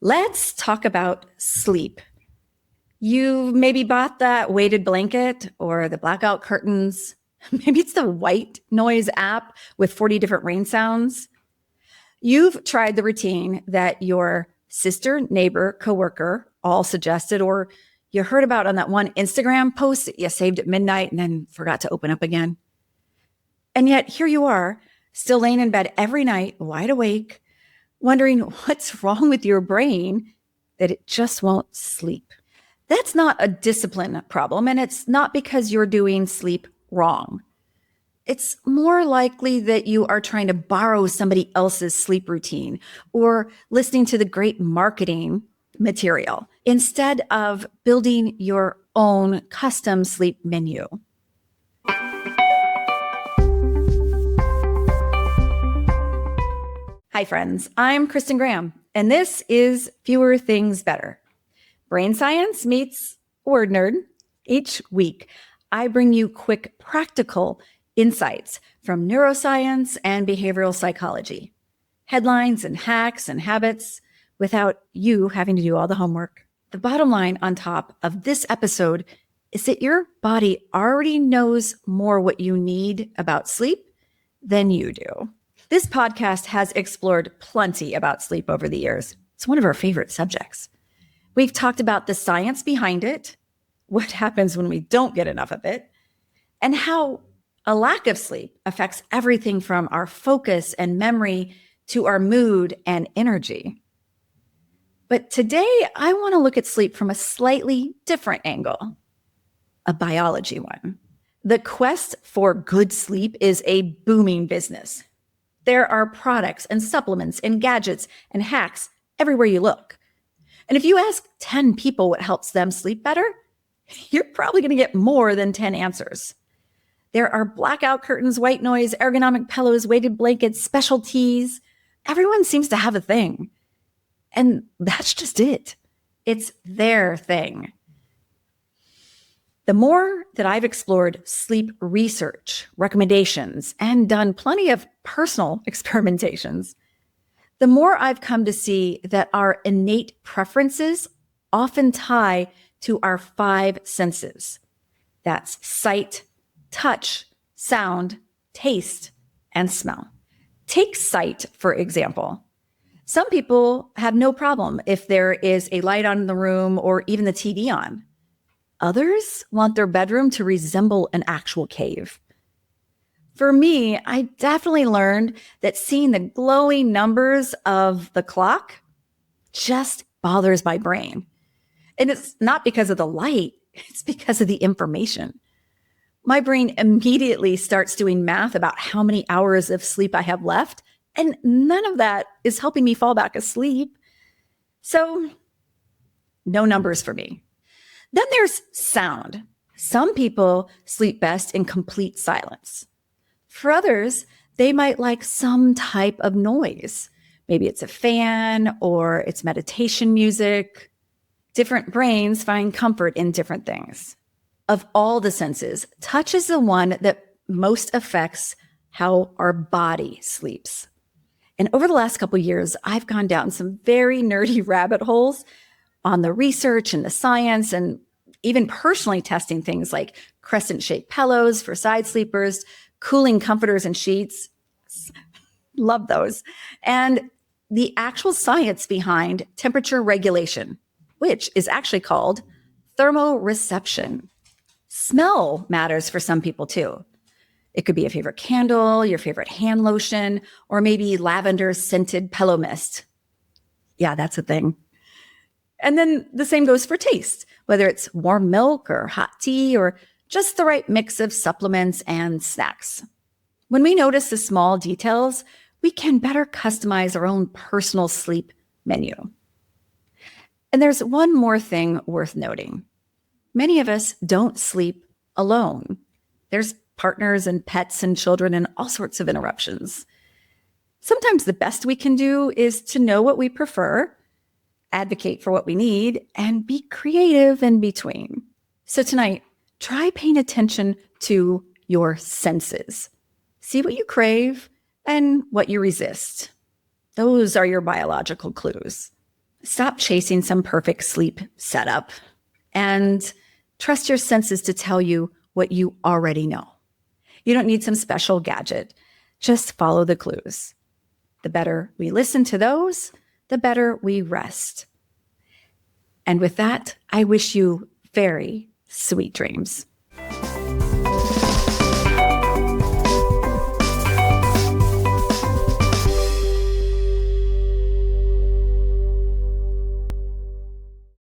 Let's talk about sleep. You maybe bought that weighted blanket or the blackout curtains. Maybe it's the white noise app with 40 different rain sounds. You've tried the routine that your sister, neighbor, coworker all suggested, or you heard about on that one Instagram post that you saved at midnight and then forgot to open up again. And yet here you are, still laying in bed every night, wide awake, wondering what's wrong with your brain that it just won't sleep. That's not a discipline problem, and it's not because you're doing sleep wrong. It's more likely that you are trying to borrow somebody else's sleep routine or listening to the great marketing material instead of building your own custom sleep menu. Hi, friends. I'm Kristin Graham, and this is Fewer Things Better. Brain science meets word nerd. Each week, I bring you quick, practical insights from neuroscience and behavioral psychology, headlines and hacks and habits without you having to do all the homework. The bottom line on top of this episode is that your body already knows more what you need about sleep than you do. This podcast has explored plenty about sleep over the years. It's one of our favorite subjects. We've talked about the science behind it, what happens when we don't get enough of it, and how a lack of sleep affects everything from our focus and memory to our mood and energy. But today, I want to look at sleep from a slightly different angle, a biology one. The quest for good sleep is a booming business. There are products and supplements and gadgets and hacks everywhere you look. And if you ask 10 people what helps them sleep better, you're probably going to get more than 10 answers. There are blackout curtains, white noise, ergonomic pillows, weighted blankets, special teas. Everyone seems to have a thing. And that's just it. It's their thing. The more that I've explored sleep research, recommendations, and done plenty of personal experimentations, the more I've come to see that our innate preferences often tie to our 5 senses. That's sight, touch, sound, taste, and smell. Take sight, for example. Some people have no problem if there is a light on in the room or even the TV on. Others want their bedroom to resemble an actual cave. For me, I definitely learned that seeing the glowing numbers of the clock just bothers my brain. And it's not because of the light, it's because of the information. My brain immediately starts doing math about how many hours of sleep I have left, and none of that is helping me fall back asleep. So, no numbers for me. Then there's sound. Some people sleep best in complete silence. For others, they might like some type of noise. Maybe it's a fan or it's meditation music. Different brains find comfort in different things. Of all the senses, touch is the one that most affects how our body sleeps. And over the last couple of years, I've gone down some very nerdy rabbit holes on the research and the science, and even personally testing things like crescent-shaped pillows for side sleepers, cooling comforters and sheets. Love those. And the actual science behind temperature regulation, which is actually called thermoreception. Smell matters for some people too. It could be a favorite candle, your favorite hand lotion, or maybe lavender scented pillow mist. Yeah, that's a thing. And then the same goes for taste, whether it's warm milk or hot tea or just the right mix of supplements and snacks. When we notice the small details, we can better customize our own personal sleep menu. And there's one more thing worth noting. Many of us don't sleep alone. There's partners and pets and children and all sorts of interruptions. Sometimes the best we can do is to know what we prefer, advocate for what we need, and be creative in between. So tonight, try paying attention to your senses. See what you crave and what you resist. Those are your biological clues. Stop chasing some perfect sleep setup and trust your senses to tell you what you already know. You don't need some special gadget. Just follow the clues. The better we listen to those, the better we rest. And with that, I wish you very sweet dreams.